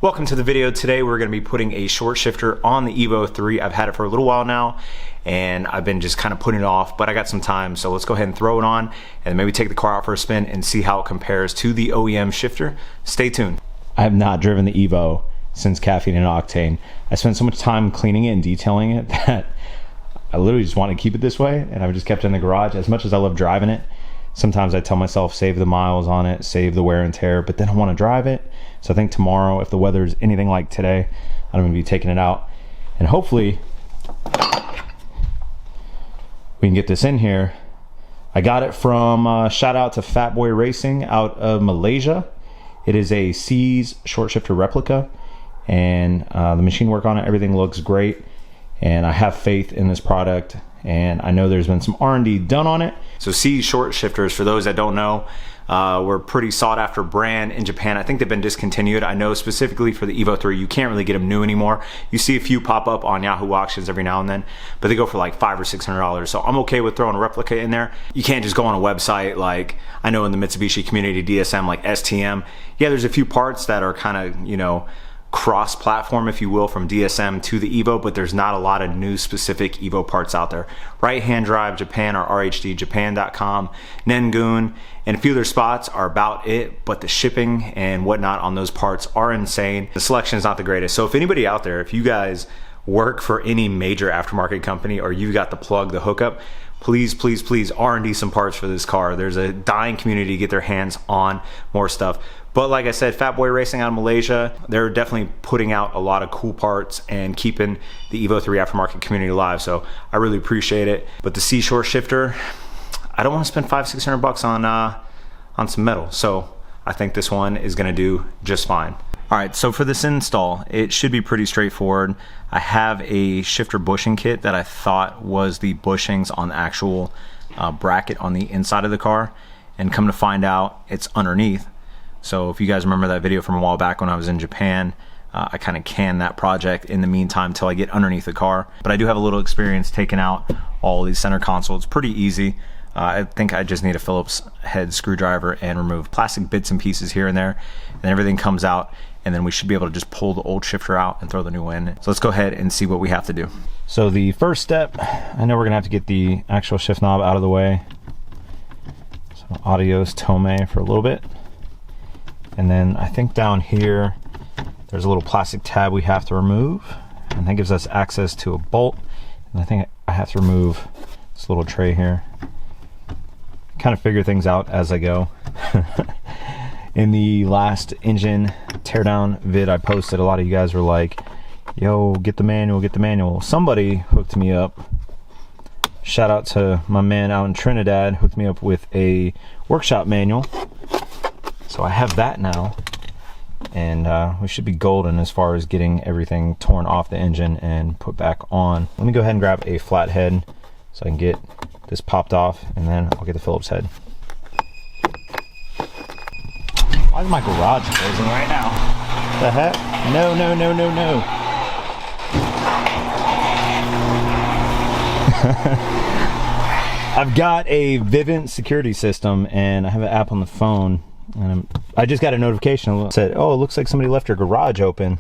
Welcome to the video. Today we're going to be putting a short shifter on the Evo 3. I've had it for a little while now and I've been just kind of putting it off, but I got some time, so let's go ahead and throw it on and maybe take the car out for a spin and see how it compares to the OEM shifter. Stay tuned. I have not driven the Evo since Caffeine and Octane. I spent so much time cleaning it and detailing it that I literally just want to keep it this way, and I've just kept it in the garage. As much as I love driving it, sometimes I tell myself save the miles on it, save the wear and tear, but then I want to drive it. So I think tomorrow, if the weather is anything like today, I'm going to be taking it out and hopefully we can get this in here. I got it from shout out to Fat Boy Racing out of Malaysia. It is a Seas short shifter replica, and the machine work on it, everything looks great, and I have faith in this product, and I know there's been some R&D done on it. So Seas short shifters, for those that don't know, we're a pretty sought after brand in Japan. I think they've been discontinued. I know specifically for the Evo 3, you can't really get them new anymore. You see a few pop up on Yahoo auctions every now and then, but they go for like $500 or $600. So I'm okay with throwing a replica in there. You can't just go on a website like I know in the Mitsubishi community, DSM, like STM. Yeah, there's a few parts that are kind of, you know, cross-platform, if you will, from DSM to the Evo, but there's not a lot of new specific Evo parts out there. Right Hand Drive Japan or RHDJapan.com, Nengun, and a few other spots are about it, but the shipping and whatnot on those parts are insane. The selection is not the greatest. So if anybody out there, if you guys work for any major aftermarket company or you got the plug, the hookup, please, please, please R&D some parts for this car. There's a dying community to get their hands on more stuff. But like I said, Fat Boy Racing out of Malaysia, they're definitely putting out a lot of cool parts and keeping the Evo 3 aftermarket community alive. So I really appreciate it. But the Seas short shifter, I don't want to spend $500-600 on some metal. So I think this one is going to do just fine. All right, so for this install, it should be pretty straightforward. I have a shifter bushing kit that I thought was the bushings on the actual bracket on the inside of the car, and come to find out it's underneath. So if you guys remember that video from a while back when I was in Japan, I kind of canned that project in the meantime till I get underneath the car. But I do have a little experience taking out all these center consoles. It's pretty easy. I think I just need a Phillips head screwdriver and remove plastic bits and pieces here and there, and everything comes out, and then we should be able to just pull the old shifter out and throw the new one in. So let's go ahead and see what we have to do. So the first step, I know we're gonna have to get the actual shift knob out of the way. So adios tome for a little bit. And then I think down here, there's a little plastic tab we have to remove, and that gives us access to a bolt. And I think I have to remove this little tray here. Kind of figure things out as I go. In the last engine teardown vid I posted, a lot of you guys were like, yo, get the manual, get the manual. Somebody hooked me up. Shout out to my man out in Trinidad, hooked me up with a workshop manual. So I have that now, and we should be golden as far as getting everything torn off the engine and put back on. Let me go ahead and grab a flat head so I can get this popped off, and then I'll get the Phillips head. Why is my garage closing right now? The heck? No, no, no, no, no. I've got a Vivint security system, and I have an app on the phone, and I just got a notification that said, oh, it looks like somebody left their garage open.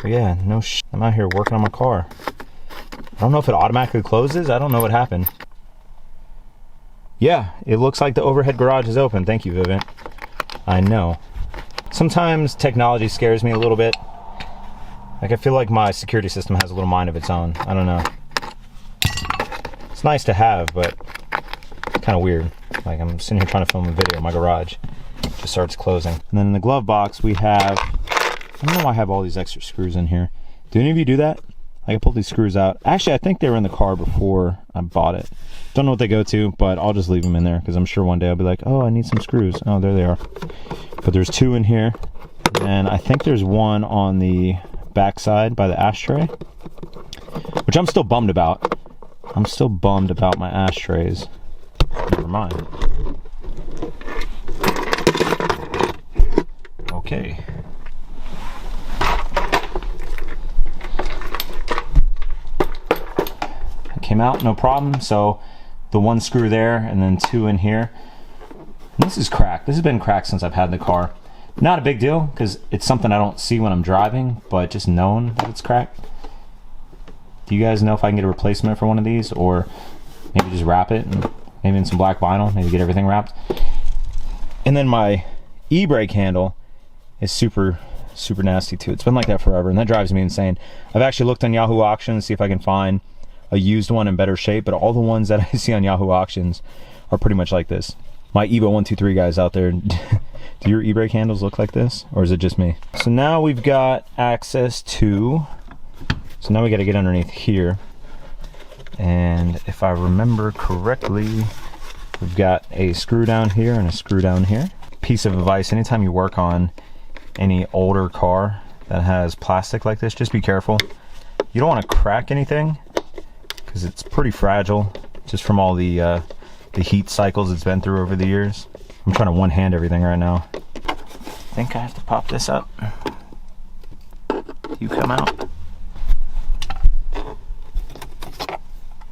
But yeah, no shit. I'm out here working on my car. I don't know if it automatically closes. I don't know what happened. Yeah, it looks like the overhead garage is open. Thank you, Vivint. I know. Sometimes technology scares me a little bit. Like, I feel like my security system has a little mind of its own. I don't know. It's nice to have, but kind of weird. Like, I'm sitting here trying to film a video in my garage. It just starts closing. And then in the glove box, we have, I don't know why I have all these extra screws in here. Do any of you do that? I can pull these screws out. Actually, I think they were in the car before I bought it. Don't know what they go to, but I'll just leave them in there because I'm sure one day I'll be like, oh, I need some screws. Oh, there they are. But there's two in here, and I think there's one on the back side by the ashtray, which I'm still bummed about. I'm still bummed about my ashtrays. Never mind. Okay. Came out no problem. So the one screw there and then two in here. And this is cracked. This has been cracked since I've had the car. Not a big deal because it's something I don't see when I'm driving, but just knowing that it's cracked. Do you guys know if I can get a replacement for one of these, or maybe just wrap it and maybe in some black vinyl, maybe get everything wrapped? And then my e-brake handle is super nasty too. It's been like that forever, and that drives me insane. I've actually looked on Yahoo Auctions to see if I can find a used one in better shape, but all the ones that I see on Yahoo Auctions are pretty much like this. My Evo 123 guys out there, do your e-brake handles look like this, or is it just me? So now we've got access to, so now we got to get underneath here, and if I remember correctly, we've got a screw down here and a screw down here. Piece of advice: anytime you work on any older car that has plastic like this, just be careful. You don't want to crack anything because it's pretty fragile, just from all the heat cycles it's been through over the years. I'm trying to one-hand everything right now. I think I have to pop this up. You come out.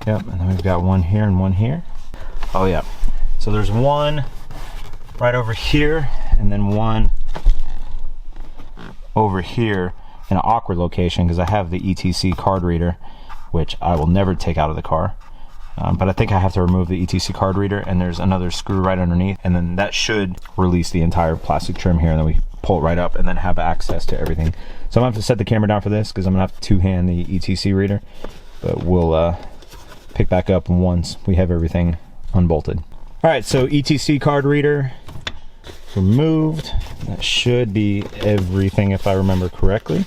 Yep, and then we've got one here and one here. Oh yeah, so there's one right over here and then one over here in an awkward location because I have the ETC card reader, which I will never take out of the car. But I think I have to remove the ETC card reader, and there's another screw right underneath, and then that should release the entire plastic trim here, and then we pull it right up and then have access to everything. So I'm gonna have to set the camera down for this because I'm gonna have to two-hand the ETC reader, but we'll pick back up once we have everything unbolted. All right, so ETC card reader removed. That should be everything if I remember correctly.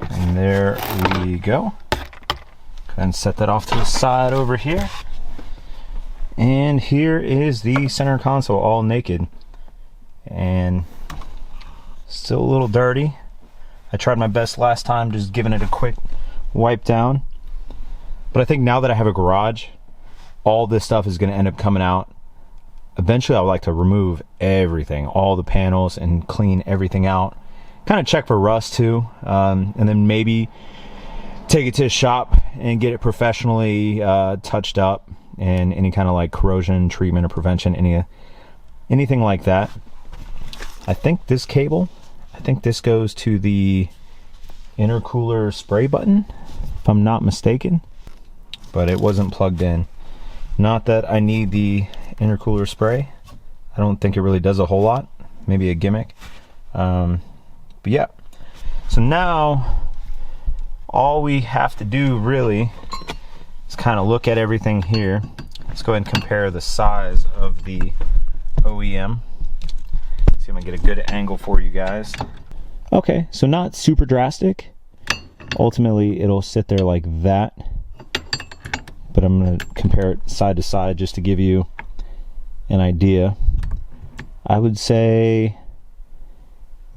And there we go. Go ahead and set that off to the side over here. And here is the center console, all naked. And still a little dirty. I tried my best last time just giving it a quick wipe down. But I think now that I have a garage, all this stuff is going to end up coming out. Eventually I would like to remove everything, all the panels, and clean everything out. Kind of check for rust too, and then maybe take it to a shop and get it professionally touched up, and any kind of like corrosion treatment or prevention, anything like that. I think this cable, this goes to the intercooler spray button, if I'm not mistaken, but it wasn't plugged in. Not that I need the intercooler spray. I don't think it really does a whole lot, maybe a gimmick. But yeah, so now all we have to do really is kind of look at everything here. Let's go ahead and compare the size of the OEM. See if I can get a good angle for you guys. Okay, so not super drastic. Ultimately, it'll sit there like that. But I'm going to compare it side to side just to give you an idea. I would say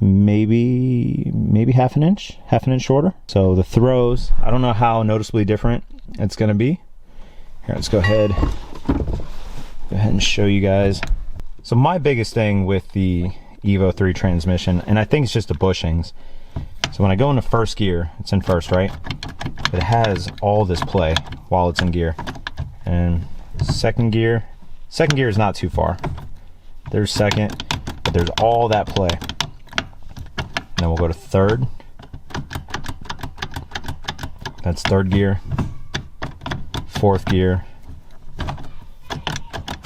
maybe half an inch shorter. So the throws, I don't know how noticeably different it's going to be. Here, let's go ahead and show you guys. So my biggest thing with the Evo 3 transmission, and I think it's just the bushings. So when I go into first gear, it's in first, right? It has all this play while it's in gear. And second gear is not too far. There's second, but there's all that play. And then we'll go to third. That's third gear, fourth gear,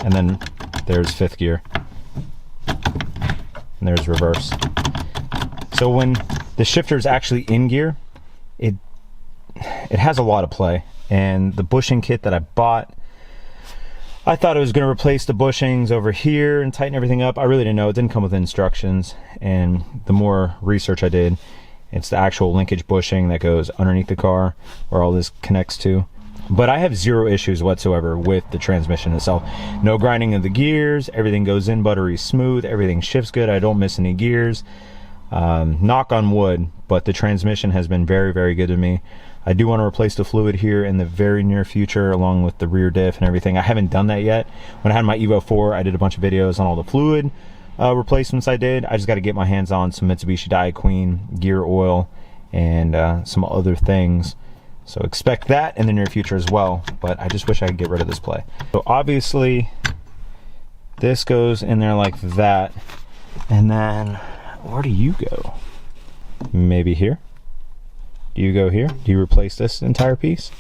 and then there's fifth gear, and there's reverse. So when the shifter is actually in gear, it has a lot of play. And the bushing kit that I bought, I thought it was going to replace the bushings over here and tighten everything up. I really didn't know. It didn't come with instructions, and the more research I did, it's the actual linkage bushing that goes underneath the car where all this connects to. But I have zero issues whatsoever with the transmission itself. No grinding of the gears, everything goes in buttery smooth, everything shifts good, I don't miss any gears. Knock on wood, but the transmission has been very, very good to me. I do want to replace the fluid here in the very near future, along with the rear diff and everything. I haven't done that yet. When I had my Evo 4, I did a bunch of videos on all the fluid replacements I did. I just got to get my hands on some Mitsubishi Dia-Queen gear oil and some other things. So expect that in the near future as well, but I just wish I could get rid of this play. So obviously, This goes in there like that. And then, where do you go? Maybe here? Do you go here? Do you replace this entire piece?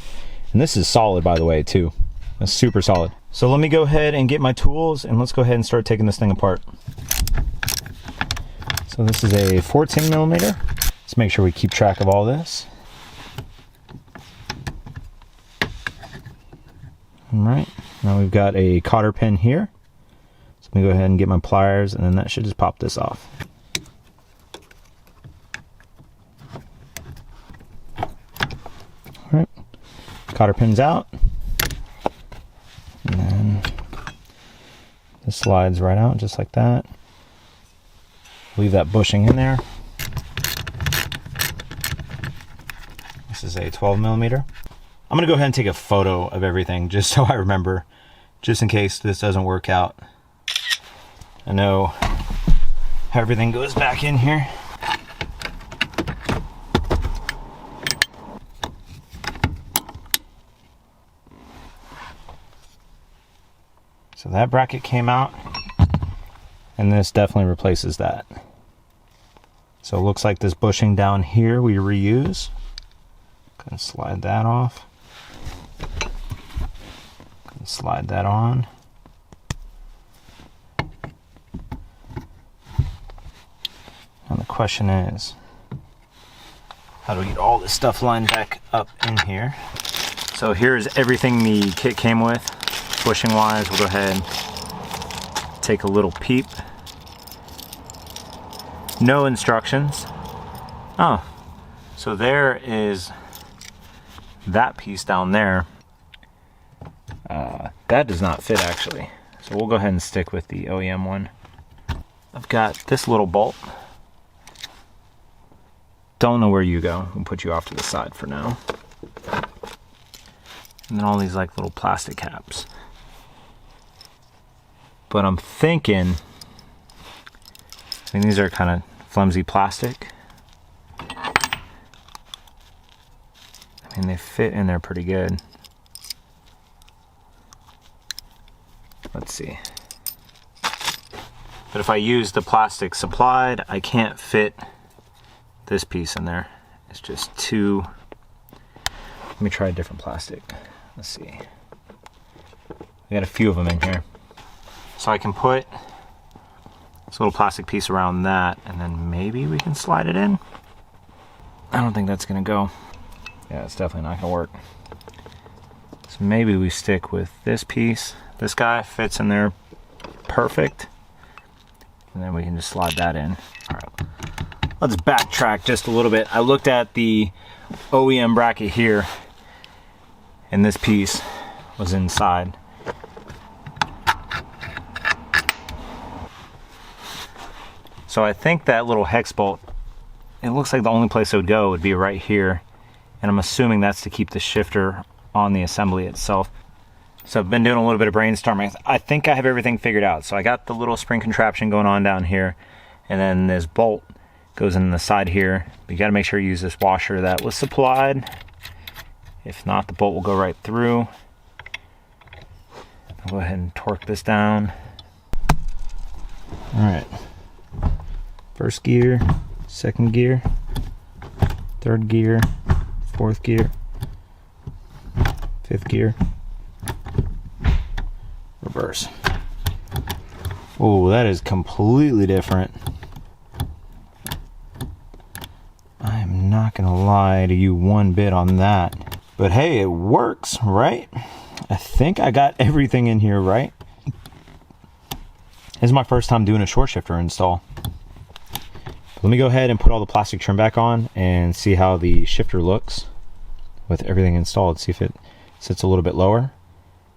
And this is solid, by the way, too. It's super solid. So let me go ahead and get my tools, and let's go ahead and start taking this thing apart. So this is a 14 millimeter. Let's make sure we keep track of all this. All right, now we've got a cotter pin here. So let me go ahead and get my pliers, and then that should just pop this off. All right, cotter pin's out. And then this slides right out just like that. Leave that bushing in there. This is a 12 millimeter. I'm gonna go ahead and take a photo of everything just so I remember, just in case this doesn't work out. I know how everything goes back in here. So that bracket came out, and this definitely replaces that. So it looks like this bushing down here we reuse. Go and slide that off. And slide that on. And the question is, how do we get all this stuff lined back up in here? So here's everything the kit came with. Bushing wise, we'll go ahead and take a little peep. No instructions. Oh, so there is that piece down there. That does not fit actually. So we'll go ahead and stick with the OEM one. I've got this little bolt. Don't know where you go. We'll put you off to the side for now. And then all these like little plastic caps. But I'm thinking, I mean, these are kind of flimsy plastic. I mean, they fit in there pretty good. Let's see. But if I use the plastic supplied, I can't fit this piece in there. It's just too... Let me try a different plastic. Let's see. We got a few of them in here. So I can put this little plastic piece around that, and then maybe we can slide it in. I don't think that's gonna go. Yeah, it's definitely not gonna work. So maybe we stick with this piece. This guy fits in there perfect. And then we can just slide that in. All right, let's backtrack just a little bit. I looked at the OEM bracket here, and this piece was inside. So I think that little hex bolt, it looks like the only place it would go would be right here. And I'm assuming that's to keep the shifter on the assembly itself. So I've been doing a little bit of brainstorming. I think I have everything figured out. So I got the little spring contraption going on down here, and then this bolt goes in the side here. But you gotta make sure you use this washer that was supplied. If not, the bolt will go right through. I'll go ahead and torque this down. All right. First gear, second gear, third gear, fourth gear, fifth gear, reverse. Oh, that is completely different. I'm not gonna lie to you one bit on that. But hey, it works, right? I think I got everything in here right. This is my first time doing a short shifter install. Let me go ahead and put all the plastic trim back on and see how the shifter looks with everything installed. See if it sits a little bit lower.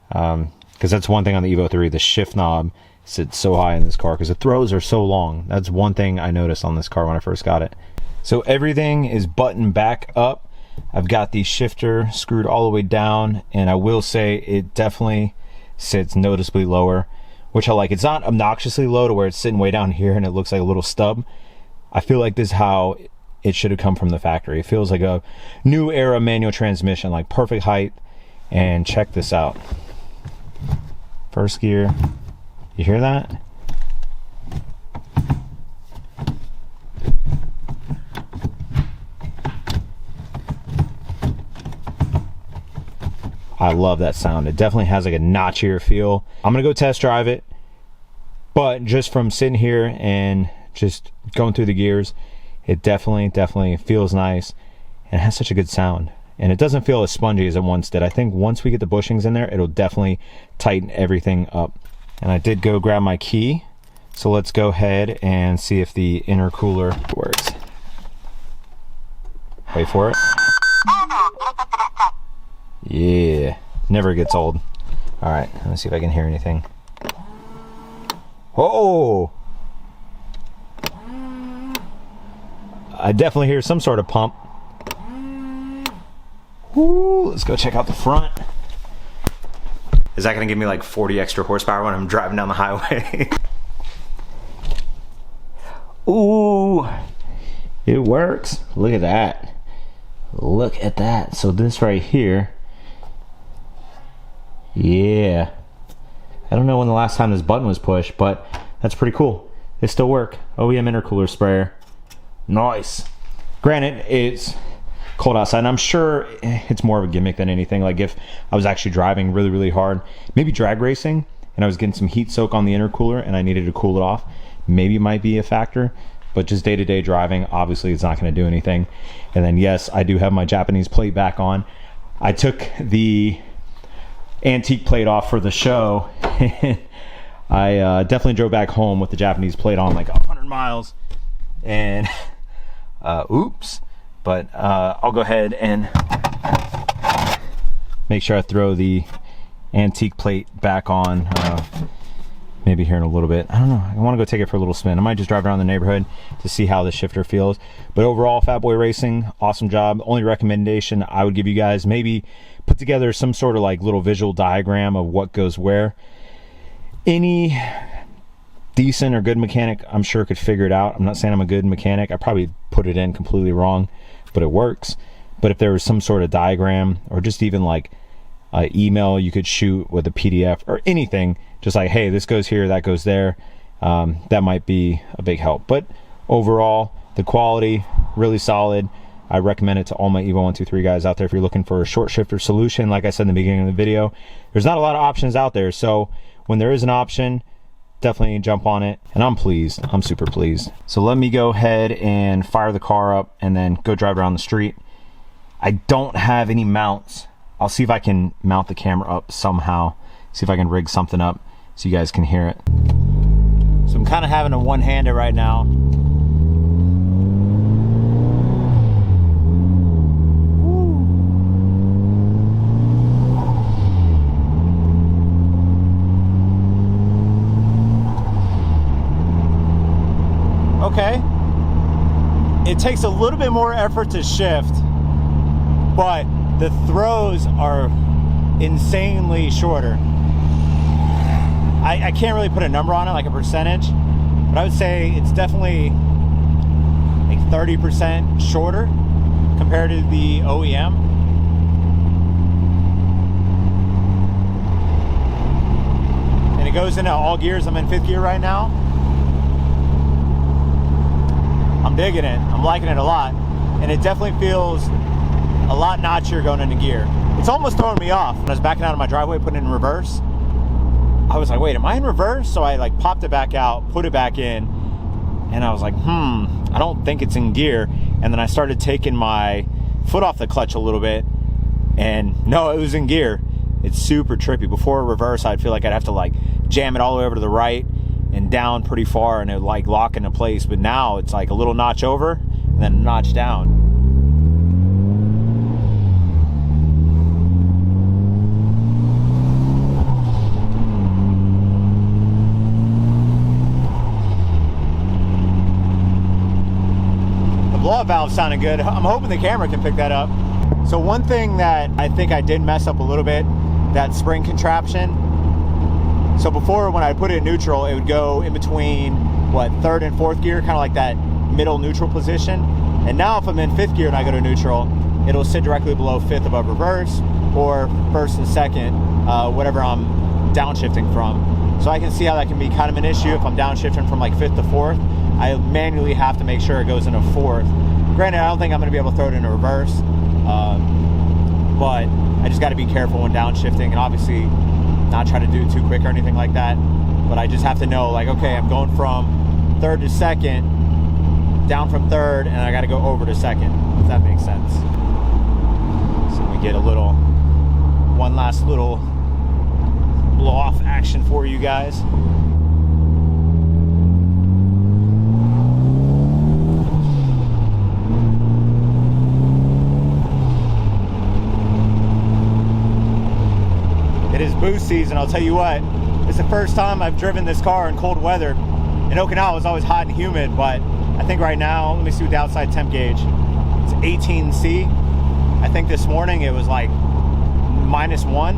Because that's one thing on the Evo 3, the shift knob sits so high in this car because the throws are so long. That's one thing I noticed on this car when I first got it. So everything is buttoned back up. I've got the shifter screwed all the way down, and I will say it definitely sits noticeably lower, which I like. It's not obnoxiously low to where it's sitting way down here and it looks like a little stub. I feel like this is how it should have come from the factory. It feels like a new era manual transmission, like perfect height. And check this out. First gear, You hear that? I love that sound. It definitely has like a notchier feel. I'm gonna go test drive it, but just from sitting here and just going through the gears, it definitely feels nice and it has such a good sound. And it doesn't feel as spongy as it once did. I think once we get the bushings in there, it'll definitely tighten everything up. And I did go grab my key, so let's go ahead and see if the intercooler works. Wait for it. Yeah, never gets old. All right, let's see if I can hear anything. Oh! I definitely hear some sort of pump. Woo, let's go check out the front. Is that gonna give me like 40 extra horsepower when I'm driving down the highway? Ooh, it works. Look at that. Look at that. So this right here, yeah. I don't know when the last time this button was pushed, but that's pretty cool. They still work. OEM intercooler sprayer. Nice. Granted, it's cold outside, and I'm sure it's more of a gimmick than anything. Like if I was actually driving really hard, maybe drag racing, and I was getting some heat soak on the intercooler and I needed to cool it off, maybe it might be a factor. But just day-to-day driving, obviously it's not going to do anything. And then yes, I do have my Japanese plate back on. I took the antique plate off for the show. I definitely drove back home with the Japanese plate on like 100 miles. And oops. But I'll go ahead and make sure I throw the antique plate back on maybe here in a little bit. I don't know. I want to go take it for a little spin. I might just drive around the neighborhood to see how the shifter feels. But overall, Fatboy Racing, awesome job. Only recommendation I would give you guys, maybe put together some sort of like little visual diagram of what goes where. Any decent or good mechanic, I'm sure, could figure it out. I'm not saying I'm a good mechanic. I probably put it in completely wrong, but it works. But if there was some sort of diagram or just even like an email you could shoot with a PDF or anything, just like, hey, this goes here, that goes there, that might be a big help. But overall, the quality, really solid. I recommend it to all my Evo 123 guys out there if you're looking for a short shifter solution. Like I said in the beginning of the video, there's not a lot of options out there. So when there is an option, definitely jump on it. And I'm pleased. I'm super pleased. So let me go ahead and fire the car up and then go drive around the street. I don't have any mounts. I'll see if I can mount the camera up somehow. See if I can rig something up so you guys can hear it. So I'm kind of having a one-handed right now. Okay. It takes a little bit more effort to shift, but the throws are insanely shorter. I can't really put a number on it, like a percentage, but I would say it's definitely like 30% shorter compared to the OEM. And it goes into all gears. I'm in 5th gear right now. I'm digging it. I'm liking it a lot. And it definitely feels a lot notchier going into gear. It's almost throwing me off. When I was backing out of my driveway, putting it in reverse, I was like, wait, am I in reverse? So I like popped it back out, put it back in, and I was like, I don't think it's in gear. And then I started taking my foot off the clutch a little bit, and no, it was in gear. It's super trippy. Before reverse, I'd feel like I'd have to like jam it all the way over to the right and down pretty far, and it would like lock into place. But now it's like a little notch over and then a notch down. Blow-up valve sounded good. I'm hoping the camera can pick that up. So one thing that I think I did mess up a little bit, that spring contraption. So before, when I put it in neutral, it would go in between, what, 3rd and 4th gear, kind of like that middle neutral position. And now if I'm in 5th gear and I go to neutral, it'll sit directly below 5th above reverse, or 1st and 2nd, whatever I'm downshifting from. So I can see how that can be kind of an issue if I'm downshifting from like 5th to 4th. I manually have to make sure it goes into 4th. Granted, I don't think I'm going to be able to throw it into reverse, but I just got to be careful when downshifting, and obviously not try to do it too quick or anything like that. But I just have to know, like, okay, I'm going from 3rd to 2nd, down from 3rd, and I got to go over to 2nd, if that makes sense. So we get one last little blow off action for you guys. It is boost season, I'll tell you what. It's the first time I've driven this car in cold weather. In Okinawa, it was always hot and humid, but I think right now, let me see what the outside temp gauge. It's 18C. I think this morning it was like -1.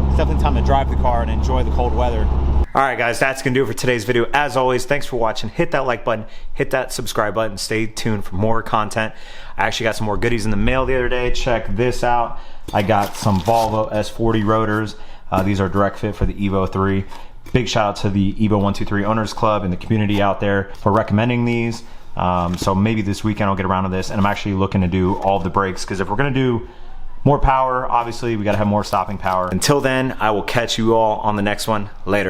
It's definitely time to drive the car and enjoy the cold weather. All right, guys, that's gonna do it for today's video. As always, thanks for watching. Hit that like button, hit that subscribe button, stay tuned for more content. I actually got some more goodies in the mail the other day. Check this out. I got some Volvo S40 rotors. These are direct fit for the Evo 3. Big shout out to the Evo 123 Owners Club and the community out there for recommending these. So maybe this weekend I'll get around to this, and I'm actually looking to do all of the brakes, because if we're gonna do more power, obviously we gotta have more stopping power. Until then, I will catch you all on the next one. Later.